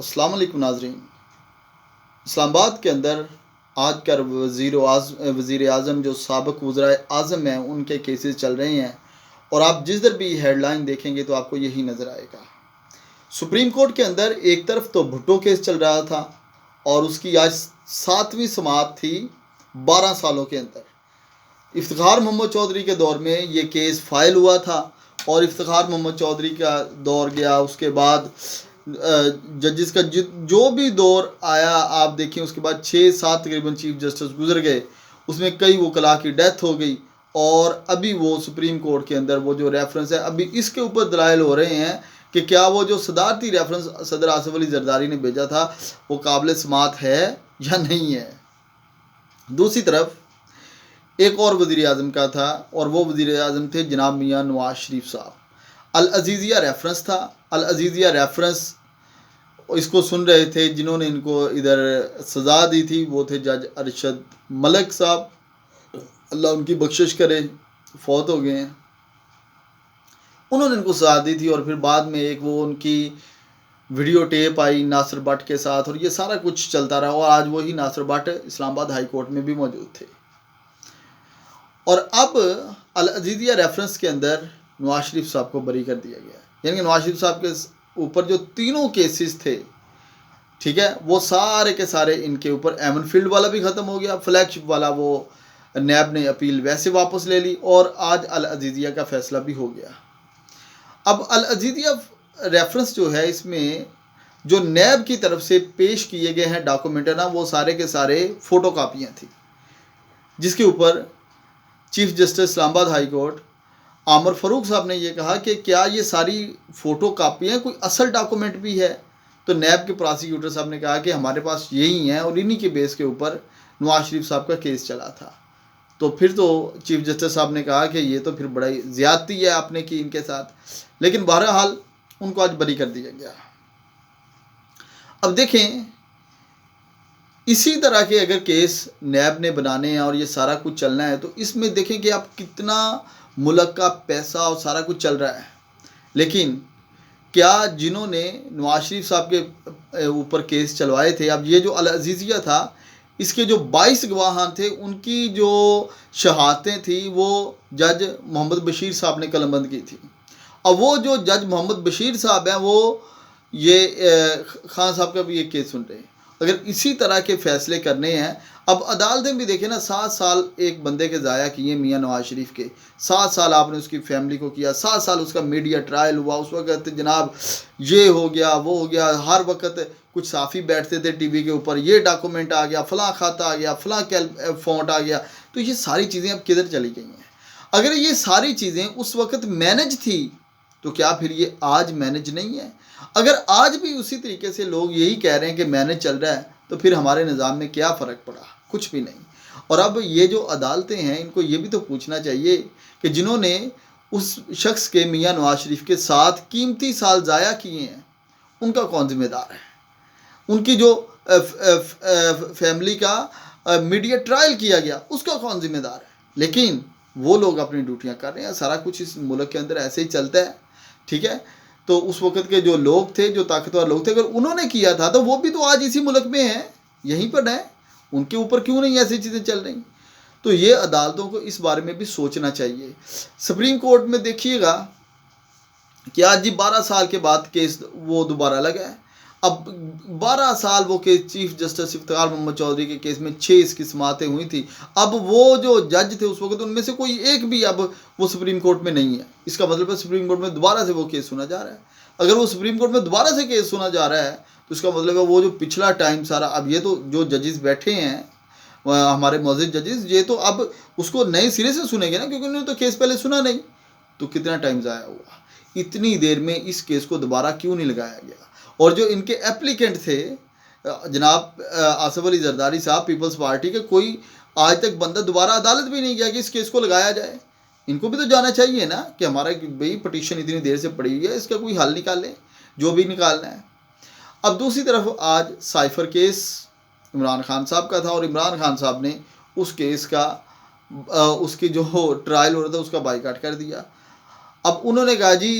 अस्सलाम वालेकुम नाज़रीन। इस्लामाबाद के अंदर आज का वज़ीर आज़म जो साबिक़ वज़राए आज़म हैं उनके केसेस चल रहे हैं और आप जिस दर भी हेडलाइन देखेंगे तो आपको यही नज़र आएगा। सुप्रीम कोर्ट के अंदर एक तरफ तो भुट्टो केस चल रहा था और उसकी आज 7वीं समाअत थी 12 सालों के अंदर। इफ्तिखार मोहम्मद चौधरी के दौर में ये केस फाइल हुआ था और इफ्तिखार मोहम्मद चौधरी का दौर गया, उसके बाद जजेस का जो भी दौर आया आप देखें, उसके बाद 6-7 तकरीबन चीफ जस्टिस गुजर गए, उसमें कई वकला की डेथ हो गई और अभी वो सुप्रीम कोर्ट के अंदर वो जो रेफरेंस है, अभी इसके ऊपर दलाइल हो रहे हैं कि क्या वो जो सदारती रेफरेंस सदर आसिफ अली जरदारी ने भेजा था वो काबिल समाअत है या नहीं है। दूसरी तरफ एक और वज़ीर आज़म का था और वो वज़ीर आज़म थे जनाब मियाँ नवाज शरीफ साहब। अल अज़ीज़िया रेफरेंस था। अल अज़ीज़िया रेफरेंस इसको सुन रहे थे, जिन्होंने इनको इधर सज़ा दी थी वो थे जज अरशद मलिक साहब, अल्लाह उनकी बख्शिश करे, फौत हो गए हैं। उन्होंने इनको सज़ा दी थी और फिर बाद में एक वो उनकी वीडियो टेप आई नासिर भट्ट के साथ और ये सारा कुछ चलता रहा और आज वही नासिर भट्ट इस्लामाबाद हाई कोर्ट में भी मौजूद थे। और अब अल अज़ीज़िया रेफरेंस के अंदर नवाज शरीफ साहब को बरी कर दिया गया, यानी कि नवाज शरीफ साहब के ऊपर जो तीनों केसेस थे, ठीक है, वो सारे के सारे इनके ऊपर एमन फील्ड वाला भी ख़त्म हो गया, फ्लैगशिप वाला वो नैब ने अपील वैसे वापस ले ली और आज अल अज़ीज़िया का फ़ैसला भी हो गया। अब अल अज़ीज़िया रेफरेंस जो है, इसमें जो नैब की तरफ से पेश किए गए हैं डॉक्यूमेंट है ना, वो सारे के सारे फ़ोटो कापियाँ थी, जिसके ऊपर chief justice Islamabad high court आमर फ़ारूक साहब ने ये कहा कि क्या ये सारी फ़ोटो कापियाँ कोई असल डॉक्यूमेंट भी है। तो नैब के प्रोसिक्यूटर साहब ने कहा कि हमारे पास यही हैं और इन्हीं के बेस के ऊपर नवाज शरीफ साहब का केस चला था। तो फिर तो चीफ जस्टिस साहब ने कहा कि ये तो फिर बड़ा ही ज़्यादती है आपने की इनके साथ, लेकिन बहरहाल उनको आज बरी कर दिया गया। अब देखें, इसी तरह के अगर केस नैब ने बनाने हैं और ये सारा कुछ चलना है तो इसमें देखें कि आप कितना मुल्क का पैसा और सारा कुछ चल रहा है, लेकिन क्या जिन्होंने नवाज शरीफ साहब के ऊपर केस चलवाए थे, अब ये जो अल अज़ीज़िया था इसके जो 22 गवाहान थे उनकी जो शहादतें थी वो जज मोहम्मद बशीर साहब ने कलमबंद की थी। अब वो जो जज मोहम्मद बशीर साहब हैं वो ये खान साहब का भी ये केस सुन रहे हैं। अगर इसी तरह के फ़ैसले करने हैं, अब अदालतें भी देखें ना, 7 साल एक बंदे के ज़ाया किए मियाँ नवाज शरीफ के, 7 साल आपने उसकी फैमिली को किया, 7 साल उसका मीडिया ट्रायल हुआ, उस वक्त जनाब ये हो गया वो हो गया, हर वक्त कुछ साफ़ी बैठते थे टीवी के ऊपर, ये डॉक्यूमेंट आ गया, फ़लाँ खाता आ गया, फ़लाँ फ़ॉन्ट आ गया। तो ये सारी चीज़ें अब किधर चली गई हैं। अगर ये सारी चीज़ें उस वक्त मैनेज थी तो क्या फिर ये आज मैनेज नहीं है। अगर आज भी उसी तरीके से लोग यही कह रहे हैं कि मैनेज चल रहा है तो फिर हमारे निज़ाम में क्या फ़र्क पड़ा, कुछ भी नहीं। और अब ये जो अदालतें हैं इनको ये भी तो पूछना चाहिए कि जिन्होंने उस शख्स के मियाँ नवाज शरीफ के साथ कीमती साल ज़ाया किए हैं उनका कौन ज़िम्मेदार है। उनकी जो फैमिली का मीडिया ट्रायल किया गया उसका कौन ज़िम्मेदार है। लेकिन वो लोग अपनी ड्यूटियाँ कर रहे हैं, सारा कुछ इस मुल्क के अंदर ऐसे ही चलता है, ठीक है। तो उस वक़्त के जो लोग थे, जो ताकतवर लोग थे, अगर उन्होंने किया था तो वो भी तो आज इसी मुल्क में हैं, यहीं पर हैं, उनके ऊपर क्यों नहीं ऐसी चीज़ें चल रही। तो ये अदालतों को इस बारे में भी सोचना चाहिए। सुप्रीम कोर्ट में देखिएगा कि आज जी 12 साल के बाद केस वो दोबारा लगा है। अब 12 साल वो case chief justice Iftikhar Mohammad Chaudhry के केस में 6 इसकी समाअतें हुई थी। अब वो जो जज थे उस वक्त उनमें से कोई एक भी अब वो सुप्रीम कोर्ट में नहीं है। इसका मतलब है सुप्रीम कोर्ट में दोबारा से वो केस सुना जा रहा है। अगर वो सुप्रीम कोर्ट में दोबारा से केस सुना जा रहा है तो इसका मतलब है वो जो पिछला टाइम सारा, अब ये तो जो जजेस बैठे हैं हमारे मौजूद जजेस, ये तो अब उसको नए सिरे से सुनेंगे ना, क्योंकि उन्होंने तो केस पहले सुना नहीं। तो कितना टाइम ज़ाया हुआ, इतनी देर में इस केस को दोबारा क्यों नहीं लगाया गया। और जो इनके एप्लीकेंट थे जनाब आसिफ अली जरदारी साहब पीपल्स पार्टी के, कोई आज तक बंदा दोबारा अदालत भी नहीं गया कि इस केस को लगाया जाए। इनको भी तो जाना चाहिए ना कि हमारा भाई पटिशन इतनी देर से पड़ी हुई है, इसका कोई हल निकालें, जो भी निकालना है। अब दूसरी तरफ आज साइफर केस इमरान खान साहब का था और इमरान खान साहब ने उस केस का उसकी जो ट्रायल हो रहा था उसका बाइकाट कर दिया। अब उन्होंने कहा जी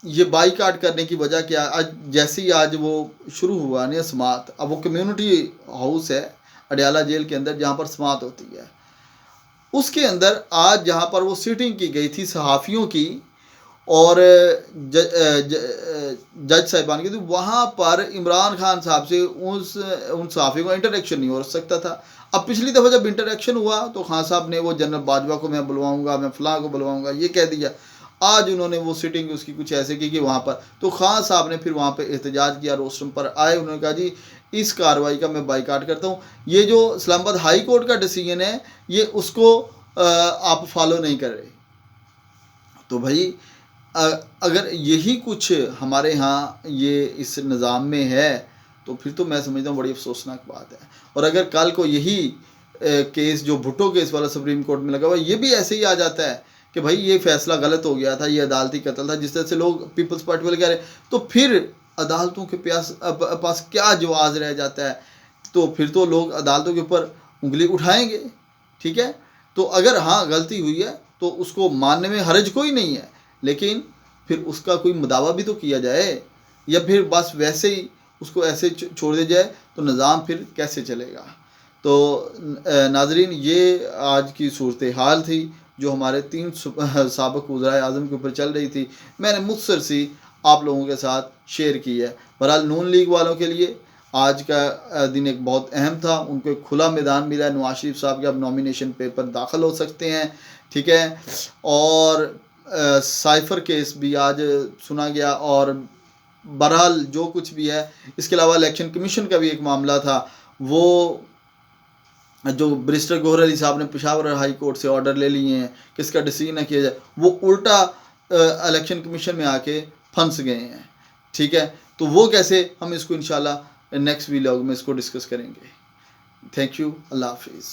ये बाईकाट करने की वजह क्या है? आज जैसे ही आज वो शुरू हुआ ना समात, अब वो कम्युनिटी हाउस है अडयाला जेल के अंदर जहाँ पर समात होती है, उसके अंदर आज जहाँ पर वो सिटिंग की गई थी सहाफ़ियों की और जज साहिबान की, तो वहाँ पर इमरान खान साहब से उन सहाफ़ियों का इंटरेक्शन नहीं हो सकता था। अब पिछली दफ़ा जब इंटरेक्शन हुआ तो खान साहब ने वो जनरल बाजवा को मैं बुलवाऊंगा, मैं फ़लाँ को बुलवाऊंगा, ये कह दिया। आज उन्होंने वो सिटिंग उसकी कुछ ऐसे की कि वहाँ पर तो खान साहब ने फिर वहाँ पर एहतजाज किया, रोस्टम पर आए, उन्होंने कहा जी इस कार्रवाई का मैं बाईकाट करता हूँ। ये जो इस्लामाबाद हाई कोर्ट का डिसीजन है ये उसको आप फॉलो नहीं कर रहे। तो भाई अगर यही कुछ हमारे यहाँ ये इस निज़ाम में है तो फिर तो मैं समझता हूँ बड़ी अफसोसनाक बात है। और अगर कल को यही केस जो भुट्टो केस वाला सुप्रीम कोर्ट में लगा हुआ ये भी ऐसे ही आ जाता है कि भाई ये फैसला गलत हो गया था, ये अदालती कत्ल था, जिस तरह से लोग पीपल्स पार्टी वाले कह रहे हैं, तो फिर अदालतों के पास क्या जवाब रह जाता है? तो फिर तो लोग अदालतों के ऊपर उंगली उठाएंगे। ठीक है, तो अगर हाँ गलती हुई है तो उसको मानने में हर्ज कोई नहीं है, लेकिन फिर उसका कोई मुदावा भी तो किया जाए, या फिर बस वैसे ही उसको ऐसे छोड़ दिया जाए तो निज़ाम फिर कैसे चलेगा? तो नाजरीन ये आज की सूरत हाल थी जो हमारे 3 साबिक़ वज़राए आज़म के ऊपर चल रही थी। मैंने मुख्तसर सी आप लोगों के साथ शेयर की है। बहरहाल नून लीग वालों के लिए आज का दिन एक बहुत अहम था, उनको एक खुला मैदान मिला है। नवाज शरीफ साहब के अब नॉमिनेशन पेपर दाखिल हो सकते हैं। ठीक है, और साइफ़र केस भी आज सुना गया, और बहरहाल जो कुछ भी है, इसके अलावा इलेक्शन कमीशन का भी एक मामला था, वो जो बैरिस्टर गौहर अली साहब ने पेशावर हाई कोर्ट से ऑर्डर ले लिए हैं कि इसका डिसीजन न किया जाए, वो उल्टा इलेक्शन कमीशन में आके फंस गए हैं। ठीक है, तो वो कैसे, हम इसको इंशाल्लाह नेक्स्ट व्लॉग में इसको डिस्कस करेंगे। थैंक यू, अल्लाह हाफिज़।